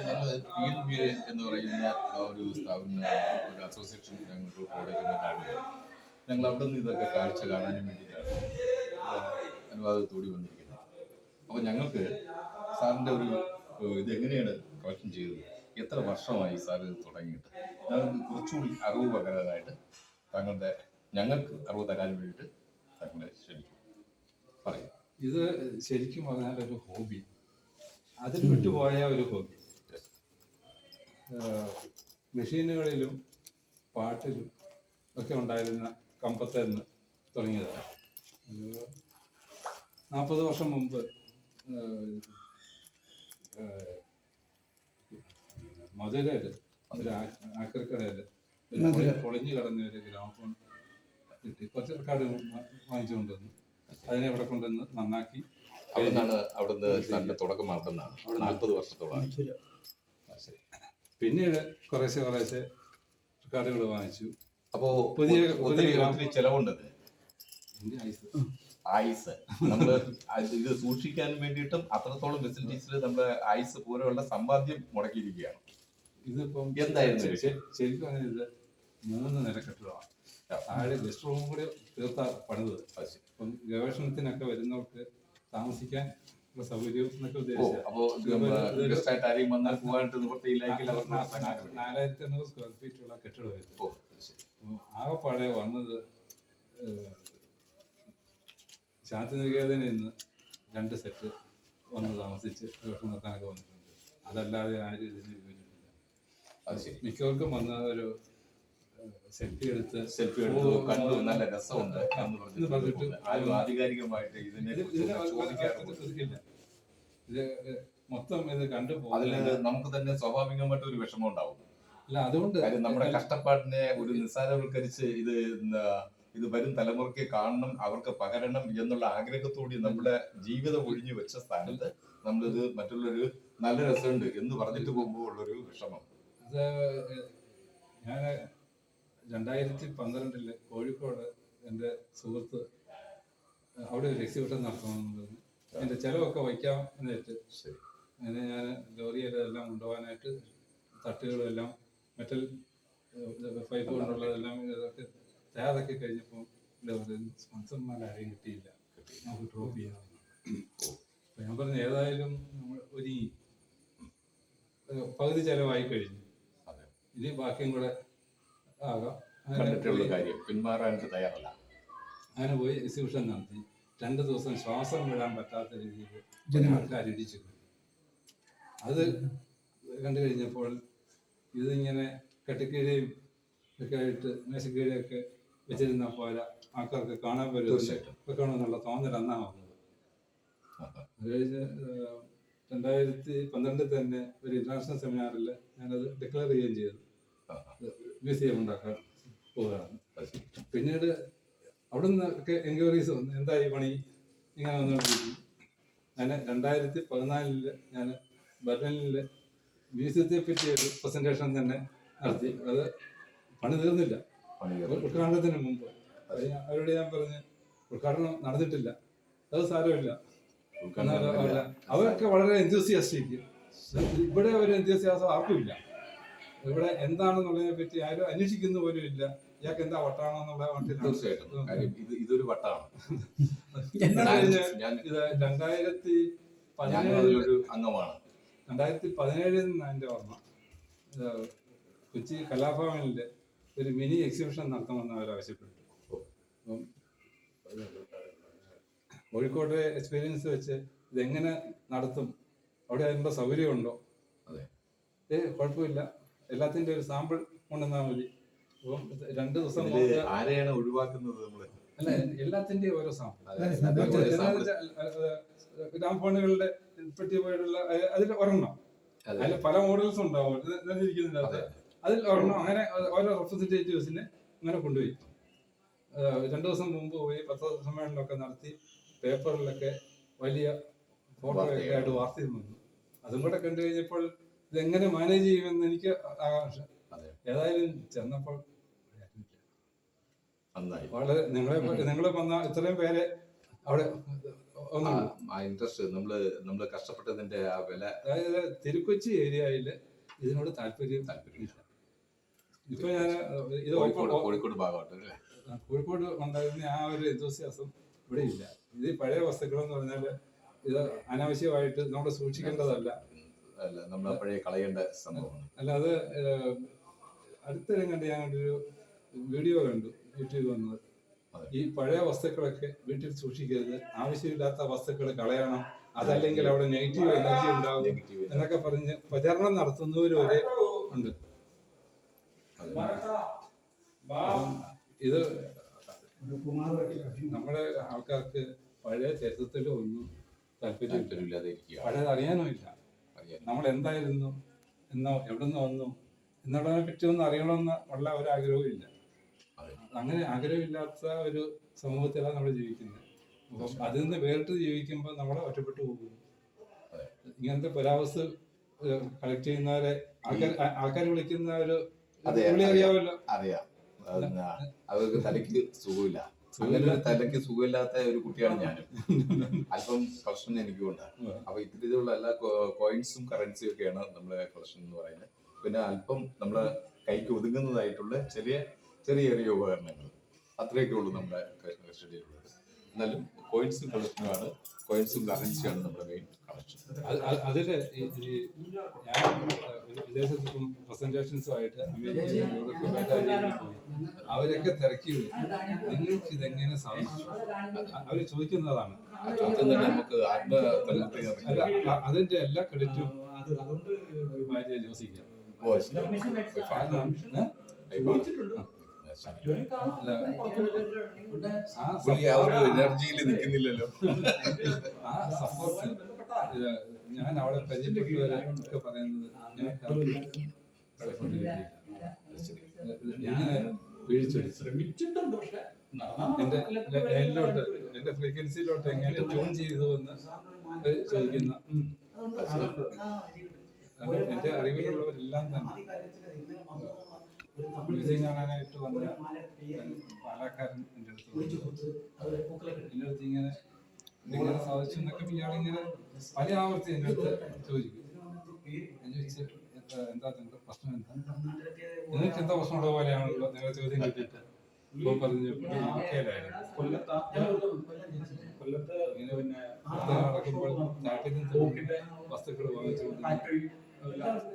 ഞങ്ങൾ PNB എന്ന് പറയുന്ന ഒരു സ്ഥാപനം, ഒരു അസോസിയേഷൻ ഞങ്ങൾക്ക് കോളേജിൻ്റെ താഴെ. ഞങ്ങൾ അവിടെ നിന്ന് ഇതൊക്കെ കാഴ്ച കാണാനും വേണ്ടിയിട്ടാണ് അനുവാദത്തോടി വന്നിരിക്കുന്നത്. അപ്പോൾ ഞങ്ങൾക്ക് സാറിൻ്റെ ഒരു ഇതെങ്ങനെയാണ് കളക്ഷൻ ചെയ്തത്, എത്ര വർഷമായി സാർ ഇത് തുടങ്ങിയിട്ട്, ഞങ്ങൾക്ക് കുറച്ചുകൂടി അറിവ് പകരാനായിട്ട് ഞങ്ങൾക്ക് അറിവ് തരാൻ വേണ്ടിയിട്ട് താങ്കളെ ക്ഷണിക്കും. പറയും. ഇത് ശരിക്കും പറഞ്ഞാൽ ഒരു ഹോബി, അതിൽ വിട്ടുപോയ ഒരു ഹോബി. മെഷീനുകളിലും പാട്ടിലും ഒക്കെ ഉണ്ടായിരുന്ന കമ്പത്ത് നിന്ന് തുടങ്ങിയതാണ്. 40 വർഷം മുമ്പ് മധുരയിൽ ഒരു ആക്രിക്കടയിൽ പൊളിഞ്ഞു കിടന്ന ഒരു ഗ്രാമഫോൺ കിട്ടി. കുറച്ച് റെക്കോർഡ് വാങ്ങിച്ചുകൊണ്ടുവന്നു. അതിനെ ഇവിടെ കൊണ്ടുവന്ന് നന്നാക്കി. അവിടുന്ന് തുടക്കം 40 വർഷത്തോളം. പിന്നീട് കുറേശ്ശെ റെക്കോർഡുകൾ വാങ്ങിച്ചു. അപ്പോ പുതിയ ചെലവുണ്ട്. ആയുസ് നമ്മൾ ഇത് സൂക്ഷിക്കാൻ വേണ്ടിയിട്ടും അത്രത്തോളം ഫെസിലിറ്റീസിൽ നമ്മുടെ ആയുസ് പോലെയുള്ള സമ്പാദ്യം മുടക്കിയിരിക്കുകയാണ്. ഇതിപ്പം എന്തായിരുന്നു ശരിക്കും ഇത് 3 നില കെട്ടിടമാണ്. താഴെ ഗസ്റ്റ് റൂമും കൂടി തീർത്താ പണിത്. അപ്പം ഗവേഷണത്തിനൊക്കെ വരുന്നവർക്ക് താമസിക്കാൻ സൗകര്യവും എന്നൊക്കെ ഉദ്ദേശിച്ചത്. 4500 സ്ക്വയർ ഫീറ്റുള്ള കെട്ടിടമായിരുന്നു. ആകെപ്പാടെ വന്നത് ശാന്തിനികേതനിൽ നിന്ന് 2 സെറ്റ് വന്ന് താമസിച്ച് ഗവേഷണം നടത്താനൊക്കെ വന്നിട്ടുണ്ട്. അതല്ലാതെ ആരും ഇതിന് യോജിപ്പില്ല. മിക്കവർക്കും വന്ന ഒരു സെൽഫി എടുത്ത് കണ്ടു, നല്ല രസമുണ്ട് എന്ന് പറഞ്ഞിട്ട് ആരും ആധികാരികമായിട്ട് ഇതില്ല. ഇത് മൊത്തം ഇത് കണ്ടുപോകും. അതിൽ നമുക്ക് തന്നെ സ്വാഭാവികമായിട്ട് ഒരു വിഷമം ഉണ്ടാവും. അല്ല, അതുകൊണ്ട് നമ്മുടെ കഷ്ടപ്പാടിനെ ഒരു നിസ്സാരവൽക്കരിച്ച് ഇത് വരും തലമുറയ്ക്ക് കാണണം, അവർക്ക് പകരണം എന്നുള്ള ആഗ്രഹത്തോടെ നമ്മുടെ ജീവിതം ഒഴിഞ്ഞു വെച്ച സ്ഥാനത്ത് നമ്മളിത് മറ്റുള്ളൊരു നല്ല രസമുണ്ട് എന്ന് പറഞ്ഞിട്ട് പോകുമ്പോൾ ഉള്ളൊരു വിഷമം. ഞാൻ 2012 കോഴിക്കോട് എൻ്റെ സുഹൃത്ത് അവിടെ ഒരു എക്സിബിഷൻ നടത്തണമെന്ന് പറഞ്ഞു. എൻ്റെ ചിലവൊക്കെ വയ്ക്കാം എന്നിട്ട് അങ്ങനെ ഞാൻ ലോറിയിലെല്ലാം കൊണ്ടുപോകാനായിട്ട് തട്ടുകളെല്ലാം മെറ്റൽ പൈപ്പ് കൊണ്ടുള്ളതെല്ലാം ഇതൊക്കെ തയ്യാറാക്കി കഴിഞ്ഞപ്പോൾ സ്പോൺസർമാരാരെയും കിട്ടിയില്ല. നമുക്ക് ഡ്രോപ്പ് ചെയ്യാമെന്ന്. അപ്പം ഞാൻ പറഞ്ഞു ഏതായാലും നമ്മൾ ഒരുങ്ങി. പകുതി ചിലവായി കഴിഞ്ഞു. ഇനി ബാക്കിയും കൂടെ ആകാം. അങ്ങനെ പോയി എക്സിബിഷൻ നടത്തി. 2 ദിവസം ശ്വാസം വിടാൻ പറ്റാത്ത രീതിയിൽ ആൾക്കാർ ഇടിച്ചു. അത് കണ്ടു കഴിഞ്ഞപ്പോൾ ഇതിങ്ങനെ കെട്ടിക്കീഴയും ഒക്കെ ആയിട്ട് മേശക്കീഴയൊക്കെ വെച്ചിരുന്ന പോലെ ആൾക്കാർക്ക് കാണാൻ വെക്കണമെന്നുള്ള തോന്നൽ അന്നാ വന്നത്. അത് കഴിഞ്ഞ് 2012 തന്നെ ഒരു ഇന്റർനാഷണൽ സെമിനാറിൽ ഞാനത് ഡിക്ലെയർ ചെയ്യുകയും ചെയ്തു. മ്യൂസിയം ഉണ്ടാക്കാൻ പോവുകയാണ്. പിന്നീട് അവിടെ നിന്നൊക്കെ എൻക്വയറീസ് വന്നു, എന്താ ഈ പണി ഇങ്ങനെ വന്നുകൊണ്ടിരിക്കും. ഞാൻ 2014 ഞാൻ ബെർലിനിൽ മ്യൂസിയത്തെ പറ്റി ഒരു പ്രസന്റേഷൻ തന്നെ നടത്തി. അത് പണി തീർന്നില്ല. ഉദ്ഘാടനത്തിന് മുമ്പ് അവരോട് ഞാൻ പറഞ്ഞ് ഉദ്ഘാടനം നടന്നിട്ടില്ല, അത് സാരമില്ല. അവരൊക്കെ വളരെ എൻതൂസിയാസ്റ്റിക്. ഇവിടെ ഒരു എൻതൂസിയാസം ആർക്കുമില്ല. ഇവിടെ എന്താണെന്നുള്ളതിനെ പറ്റി ആരും അന്വേഷിക്കുന്ന പോലും ഇല്ല. ഇയാൾക്ക് എന്താ വട്ടാണെന്നുള്ള മട്ടിൽ. തീർച്ചയായിട്ടും ഇതൊരു വട്ടാണ്. ഇത് 2017 അംഗമാണ്. 2017 എൻ്റെ ഓർമ്മ. കൊച്ചി കലാഭവനിൽ ഒരു മിനി എക്സിബിഷൻ നടത്തണമെന്ന് അവർ ആവശ്യപ്പെട്ടു. അപ്പം കോഴിക്കോട്ടെ എക്സ്പീരിയൻസ് വെച്ച് ഇതെങ്ങനെ നടത്തും, അവിടെ അതിനുള്ള സൗകര്യമുണ്ടോ? കുഴപ്പമില്ല, എല്ലാത്തിൻ്റെ ഒരു സാമ്പിൾ കൊണ്ടുവന്നാൽ മതി. അപ്പം 2 ദിവസം ആരെയാണ് ഒഴിവാക്കുന്നത്? അല്ല, എല്ലാത്തിൻ്റെയും ഓരോ സാമ്പിൾ. ഗ്രാമഫോണുകളുടെ പെട്ടി പോയിട്ടുള്ള അതിൽ ഒരെണ്ണം, അതിൽ പല മോഡൽസ് ഉണ്ടാവും ഇരിക്കുന്നില്ല, അതിൽ ഒരെണ്ണം. അങ്ങനെ ഓരോ റെപ്രസെന്റേറ്റീവ്സിനെ അങ്ങനെ കൊണ്ടുപോയി 2 ദിവസം മുമ്പ് പോയി പത്രസമ്മേളനമൊക്കെ നടത്തി. പേപ്പറിലൊക്കെ വലിയ ഫോട്ടോ ഒക്കെ ആയിട്ട് വാർത്തയും വന്നു. അതും കൂടെ കണ്ടു കഴിഞ്ഞപ്പോൾ ഇതെങ്ങനെ മാനേജ് ചെയ്യുമെന്ന് എനിക്ക് ആകാംക്ഷ. ഏതായാലും ചെന്നപ്പോൾ വളരെ നിങ്ങളെ വന്ന ഇത്രയും പേരെ അവിടെ ഒന്നുള്ളൂ. ആ ഇൻട്രസ്റ്റ് നമ്മള് കഷ്ടപ്പെട്ടതിന്റെ ആ വില അതായത് തിരുക്കൊച്ചി ഏരിയയിൽ ഇതിനോട് താല്പര്യമില്ല. ഇപ്പൊ ഞാൻ ഇത് കോഴിക്കോട് ഭാഗമായിട്ട് അല്ലേ? കോഴിക്കോട് ഉണ്ടായിരുന്ന ആ ഒരു എന്തോസിയാസം ഇവിടെ ഇല്ല. ഇത് പഴയ വസ്തുക്കളെന്ന് പറഞ്ഞാൽ ഇത് അനാവശ്യമായിട്ട് നമ്മൾ സൂക്ഷിക്കേണ്ടതല്ല. അല്ല, നമ്മൾ പഴയ കളയേണ്ട സംഭവമാണ്. അല്ലാതെ അടുത്തിടെ കണ്ട് ഞാൻ ഒരു വീഡിയോ കണ്ടു യൂട്യൂബിൽ വന്നത്. ഈ പഴയ വസ്തുക്കളൊക്കെ വീട്ടിൽ സൂക്ഷിക്കരുത്, ആവശ്യമില്ലാത്ത വസ്തുക്കൾ കളയണം, അതല്ലെങ്കിൽ അവിടെ നെഗറ്റീവ് എനർജി ഉണ്ടാവും എന്നൊക്കെ പറഞ്ഞ് പ്രചരണം നടത്തുന്നവർ വരെ ഉണ്ട്. ഇത് നമ്മുടെ ആൾക്കാർക്ക് പഴയ ചരിത്രത്തിലോ ഒന്നും താല്പര്യമില്ലാതെ പഴയത് അറിയാനോ ഇല്ല. നമ്മൾ എന്തായിരുന്നു എന്നോ എവിടെ നിന്ന് വന്നു എന്നുള്ളതിനെ പറ്റി ഒന്നും അറിയണമെന്ന് ഉള്ള ഒരു ആഗ്രഹവും ഇല്ല. അങ്ങനെ ആഗ്രഹമില്ലാത്ത ഒരു സമൂഹത്തിലാണ് നമ്മൾ ജീവിക്കുന്നത്. അപ്പം അതിൽ നിന്ന് വേറിട്ട് ജീവിക്കുമ്പോൾ നമ്മൾ ഒറ്റപ്പെട്ടു പോകും. ഇങ്ങനത്തെ പുരാവസ്തു കളക്ട് ചെയ്യുന്നവരെ ആൾക്കാർ വിളിക്കുന്ന ഒരു അറിയാമല്ലോ. അറിയാം, അവർക്ക് തലയ്ക്ക് സുഖമില്ല. അങ്ങനെ തലയ്ക്ക് സുഖമില്ലാത്ത ഒരു കുട്ടിയാണ് ഞാനും. അല്പം കളക്ഷൻ എനിക്കും ഉണ്ട്. അപ്പൊ ഇത്തരത്തിലുള്ള എല്ലാ കോയിൻസും കറൻസിയും ഒക്കെയാണ് നമ്മളെ കളക്ഷൻ എന്ന് പറയുന്നത്. പിന്നെ അല്പം നമ്മളെ കൈക്ക് ഒതുങ്ങുന്നതായിട്ടുള്ള ചെറിയ ചെറിയ ചെറിയ ഉപകരണങ്ങൾ, അത്രയൊക്കെ ഉള്ളൂ നമ്മുടെ കസ്റ്റഡിയിലുള്ളത്. എന്നാലും കോയിൻസും കളക്ഷനുമാണ്, കോയിൻസും കറൻസിയാണ് നമ്മുടെ മെയിൻ കളക്ഷൻ. അതില് ഞാൻ വിദേശത്തും പ്രസന്റേഷൻസുമായിട്ട് അമേരിക്കയിലും യൂറോപ്പിലും അവരൊക്കെ തിരക്കിയത് നിങ്ങൾക്ക് ഇതെങ്ങനെ സാധിച്ചു അവര് ചോദിക്കുന്നതാണ്. നമുക്ക് അതിന്റെ എല്ലാ ക്രെഡിറ്റും ഭാര്യ ജോസിക്കാം. എനർജിയിൽ നിൽക്കുന്നില്ലല്ലോ. ആ സപ്പോർട്ട് ഞാൻ അവിടെ പരിചയപ്പെട്ടവരെ ഒക്കെ പറയുന്നത് എങ്ങനെ ശ്രമിച്ചിട്ടുണ്ട്. പക്ഷെ എന്റെ ലൈനിലോട്ട് എന്റെ ഫ്രീക്വൻസിയിലോട്ട് എങ്ങനെ ട്യൂൺ ചെയ്തു എന്ന് ചോദിക്കുന്ന എന്റെ അറിവിലുള്ളവരെല്ലാം തന്നെ മ്യൂസിയം കാണാനായിട്ട് വന്ന പാലക്കാരൻ എൻ്റെ അടുത്ത് ഇങ്ങനെ സാധിച്ചു എന്നൊക്കെ ഇയാളിങ്ങനെ പല ആവർത്തി എൻ്റെ അടുത്ത് ചോദിക്കും. ഞാൻ ചോദിച്ചു എന്താ നിങ്ങളുടെ പ്രശ്നം, എന്താ നിങ്ങൾക്ക് എന്താ പ്രശ്നമുള്ള പോലെയാണല്ലോ നിങ്ങളുടെ ചോദ്യം കേട്ടിട്ട്. ഇപ്പൊ പറഞ്ഞു ഇങ്ങനെ നടക്കുമ്പോൾ നാട്ടിൽ നിന്ന് വസ്തുക്കൾ വാങ്ങിച്ചു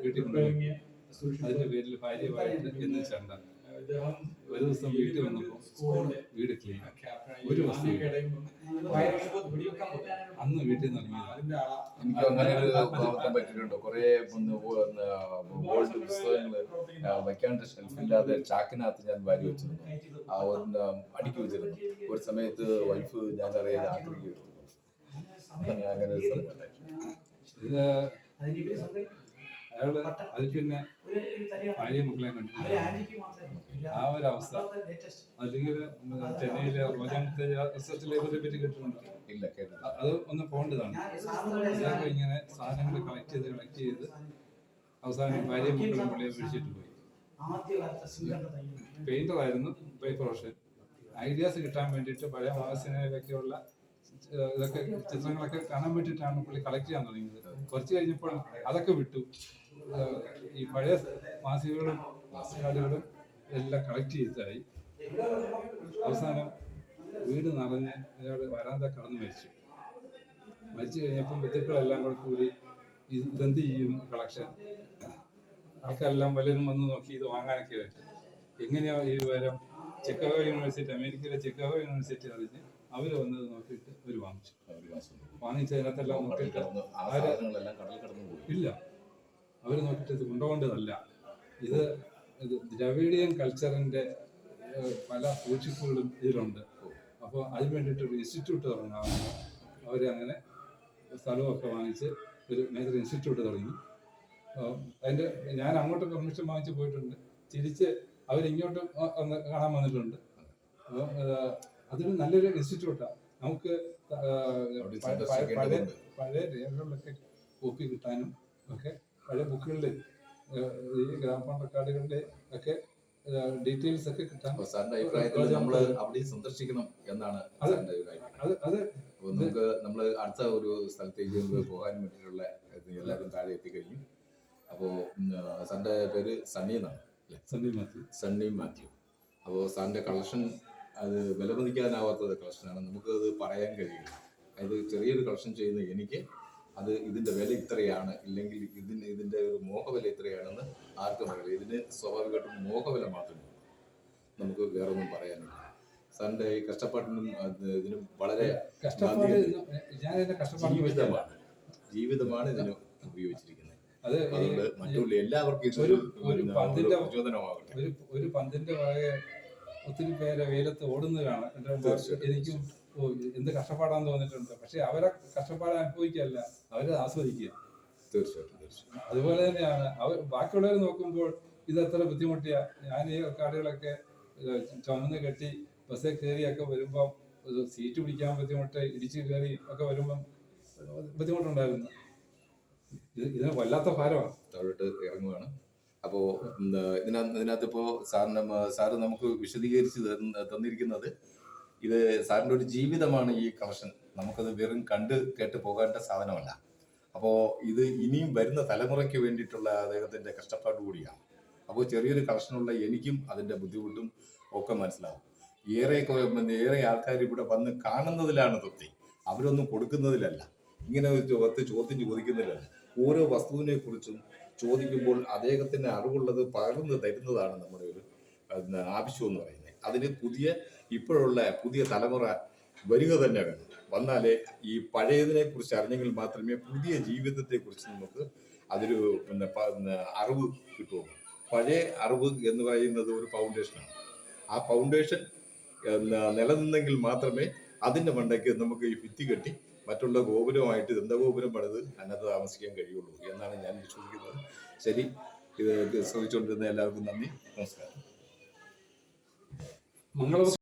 വീട്ടിൽ കൊണ്ടുപോയി അതിന്റെ പേരിൽ ഭാര്യമായിട്ട് എന്ന് ചണ്ട. ഒരു ദിവസം വീട്ടിൽ വന്നപ്പോ വീട് ക്ലീൻ, ഒരു വസ്തു അന്ന് വീട്ടിൽ നിന്ന് ഇറങ്ങിയതാണ്. എനിക്ക് അങ്ങനെ ഒരു പ്രവർത്തനം പറ്റിയിട്ടുണ്ടോ? കുറെ ഓൾഡ് പുസ്തകങ്ങള് വയ്ക്കാണ്ട് ഷെൽഫില്ലാതെ ചാക്കിനകത്ത് ഞാൻ വാരി വെച്ചിരുന്നു, അടുക്കി വെച്ചിരുന്നു. ഒരു സമയത്ത് വൈഫ് ഞാൻ അറിയാതെ ആക്രമിക്കുന്നു. ഞാൻ അങ്ങനെ ഒരു സ്ഥലം അയാള് അത് പിന്നെ ഭാര്യ മക്കളെ കണ്ടില്ല. ആ ഒരു അവസ്ഥ. അല്ലെങ്കിൽ ചെന്നൈയിലെ റോജാമത്തെ റിസർച്ച് ലൈബ്രറിയെ പറ്റി കേട്ടിട്ടുണ്ട്? ഇല്ല, കേട്ടില്ല. അത് ഒന്ന് പോകേണ്ടതാണ്. ഇങ്ങനെ സാധനങ്ങൾ കളക്ട് ചെയ്ത് അവസാനം ഭാര്യ മക്കളും പുള്ളിയെ വിളിച്ചിട്ട് പോയി. പെയിന്ററായിരുന്നു ബൈ പ്രൊഫഷൻ. ഐഡിയാസ് കിട്ടാൻ വേണ്ടിയിട്ട് പഴയ മാഗസിനിലൊക്കെയുള്ള ഇതൊക്കെ ചിത്രങ്ങളൊക്കെ കാണാൻ വേണ്ടിയിട്ടാണ് പുള്ളി കളക്ട് ചെയ്യാൻ തുടങ്ങിയത്. കുറച്ച് കഴിഞ്ഞപ്പോൾ അതൊക്കെ വിട്ടു. ഈ പഴയ മാസികകളും കാർഡുകളും എല്ലാം കളക്ട് ചെയ്തായി. അവസാനം വീട് നിറഞ്ഞ് അയാൾ വരാന്ത കടന്ന് മരിച്ചു കഴിഞ്ഞപ്പം ബന്ധുക്കളെല്ലാം കൂടെ കൂടി ഇതെന്ത് ചെയ്യും കളക്ഷൻ. ആൾക്കാരെല്ലാം പലരും വന്ന് നോക്കി ഇത് വാങ്ങാനൊക്കെ ആയിട്ട്. എങ്ങനെയാ ഈ വിവരം ചിക്കാഗോ യൂണിവേഴ്സിറ്റി, അമേരിക്കയിലെ ചിക്കാഗോ യൂണിവേഴ്സിറ്റി അറിഞ്ഞ് അവർ വന്നത് നോക്കിയിട്ട് അവർ വാങ്ങിച്ചതിനകത്തെല്ലാം നോക്കിയിട്ട് ഇല്ല. അവർ നോക്കിയിട്ട് ഇത് കൊണ്ടുപോകേണ്ടതല്ല, ഇത് ദ്രവിഡിയൻ കൾച്ചറിന്റെ പല സൂക്ഷിപ്പുകളും ഇതിലുണ്ട്. അപ്പോൾ അതിന് വേണ്ടിയിട്ട് ഒരു ഇൻസ്റ്റിറ്റ്യൂട്ട് തുടങ്ങാമെന്ന് അവരങ്ങനെ സ്ഥലമൊക്കെ വാങ്ങിച്ച് ഒരു മേജർ ഇൻസ്റ്റിറ്റ്യൂട്ട് തുടങ്ങി. അതിൻ്റെ ഞാൻ അങ്ങോട്ട് പെർമിഷൻ വാങ്ങിച്ച് പോയിട്ടുണ്ട്. തിരിച്ച് അവരിങ്ങോട്ട് കാണാൻ വന്നിട്ടുണ്ട്. അപ്പോൾ അതൊരു നല്ലൊരു ഇൻസ്റ്റിറ്റ്യൂട്ടാണ്. നമുക്ക് പഴയ രേഖകളിലൊക്കെ കോപ്പി കിട്ടാനും ഒക്കെ പഴയ ബുക്കുകളിൽ ഈ ഗ്രാമഫോൺ റെക്കോർഡുകളുടെ ഒക്കെ ഡീറ്റെയിൽസ് ഒക്കെ കിട്ടാൻ അപ്പോൾ സാറിന്റെ അഭിപ്രായത്തിൽ നമ്മൾ അവിടെ സന്ദർശിക്കണം എന്നാണ് സാറിന്റെ അഭിപ്രായം. അത് അപ്പോൾ നമ്മൾ അടുത്ത ഒരു സ്ഥലത്തേക്ക് പോകാൻ വേണ്ടിയിട്ടുള്ള എല്ലാവരും താഴെ എത്തിക്കഴിഞ്ഞു. അപ്പോൾ സാറിന്റെ പേര് സണ്ണി എന്നാണ് അല്ലേ? സണ്ണി മാത്യു. അപ്പോൾ സാറിന്റെ കളക്ഷൻ അത് വിലമതിക്കാനാവാത്ത കളക്ഷനാണ്, നമുക്കത് പറയാൻ കഴിയില്ല. അത് ചെറിയൊരു കളക്ഷൻ ചെയ്യുന്ന എനിക്ക് അത് ഇതിന്റെ വില ഇത്രയാണ്, ഇല്ലെങ്കിൽ ഇതിന്റെ ഒരു മോഹവില ഇത്രയാണെന്ന് ആർക്കും അറിയില്ല. ഇതിന് സ്വാഭാവികമായിട്ടും മോഹവില മാത്രമേ നമുക്ക് വേറെ ഒന്നും പറയാനില്ല. സാറിന്റെ ഈ കഷ്ടപ്പാടിനും ഇതിനും വളരെ ജീവിതമാണ് ഇതിന് ഉപയോഗിച്ചിരിക്കുന്നത്. അതുകൊണ്ട് മറ്റുള്ള എല്ലാവർക്കും ഇതൊരു പ്രചോദനമാകട്ടെ. ഒരു പന്തിന്റെ പുറകെ ഒത്തിരി പേരെ വെയിലത്ത് ഓടുന്നത് കാണാം. എനിക്കും എന്ത് കഷ്ടപ്പാടാന്ന് തോന്നിയിട്ടുണ്ട്. പക്ഷെ അവരെ കഷ്ടപ്പാട് അനുഭവിക്കല്ല, അവരെ ആസ്വദിക്കുക. തീർച്ചയായിട്ടും. അതുപോലെ തന്നെയാണ് ബാക്കിയുള്ളവർ നോക്കുമ്പോൾ ഇത് എത്ര ബുദ്ധിമുട്ടിയ. ഞാൻ ഈ കാർഡുകളൊക്കെ ചുമന്ന് കെട്ടി ബസ്സിൽ കയറിയൊക്കെ വരുമ്പം സീറ്റ് പിടിക്കാൻ ബുദ്ധിമുട്ട്, ഇടിച്ച് കയറി ഒക്കെ വരുമ്പം ബുദ്ധിമുട്ടുണ്ടായിരുന്നു. ഇതിന് വല്ലാത്ത ഭാരമാണ്. താഴോട്ട് ഇറങ്ങുകയാണ്. അപ്പോൾ ഇതിനകത്ത് ഇപ്പോൾ സാറ് നമുക്ക് വിശദീകരിച്ച് തന്നിരിക്കുന്നത് ഇത് സാറിൻ്റെ ഒരു ജീവിതമാണ്. ഈ കളക്ഷൻ നമുക്കത് വെറും കണ്ട് കേട്ട് പോകേണ്ട സാധനമല്ല. അപ്പോൾ ഇത് ഇനിയും വരുന്ന തലമുറയ്ക്ക് വേണ്ടിയിട്ടുള്ള അദ്ദേഹത്തിൻ്റെ കഷ്ടപ്പാട് കൂടിയാണ്. അപ്പോൾ ചെറിയൊരു കളക്ഷനുള്ള എനിക്കും അതിൻ്റെ ബുദ്ധിമുട്ടും ഒക്കെ മനസ്സിലാവും. ഏറെ ആൾക്കാർ ഇവിടെ വന്ന് കാണുന്നതിലാണ് തൃപ്തി, അവരൊന്നും കൊടുക്കുന്നതിലല്ല, ഇങ്ങനെ ഒരു ചോദ്യം ചോദിക്കുന്നതിലല്ല. ഓരോ വസ്തുവിനെ കുറിച്ചും ചോദിക്കുമ്പോൾ അദ്ദേഹത്തിന് അറിവുള്ളത് പകർന്നു തരുന്നതാണ് നമ്മുടെ ഒരു ആവശ്യം എന്ന് പറയുന്നത്. അതിന് ഇപ്പോഴുള്ള പുതിയ തലമുറ വരിക തന്നെ വേണം. വന്നാലേ ഈ പഴയതിനെ കുറിച്ച് അറിഞ്ഞെങ്കിൽ മാത്രമേ പുതിയ ജീവിതത്തെ കുറിച്ച് നമുക്ക് അതൊരു അറിവ് കിട്ടുള്ളൂ. പഴയ അറിവ് എന്ന് പറയുന്നത് ഒരു ഫൗണ്ടേഷനാണ്. ആ ഫൗണ്ടേഷൻ നിലനിന്നെങ്കിൽ മാത്രമേ അതിൻ്റെ മണ്ടയ്ക്ക് നമുക്ക് ഈ ഭിത്തി കെട്ടി മറ്റുള്ള ഗോപുരമായിട്ട് ദന്തഗോപുരം പണിത് അതിനകത്ത് താമസിക്കാൻ കഴിയുള്ളൂ എന്നാണ് ഞാൻ വിശ്വസിക്കുന്നത്. ശരി, ഇത് ശ്രമിച്ചുകൊണ്ടിരുന്ന എല്ലാവർക്കും നന്ദി, നമസ്കാരം.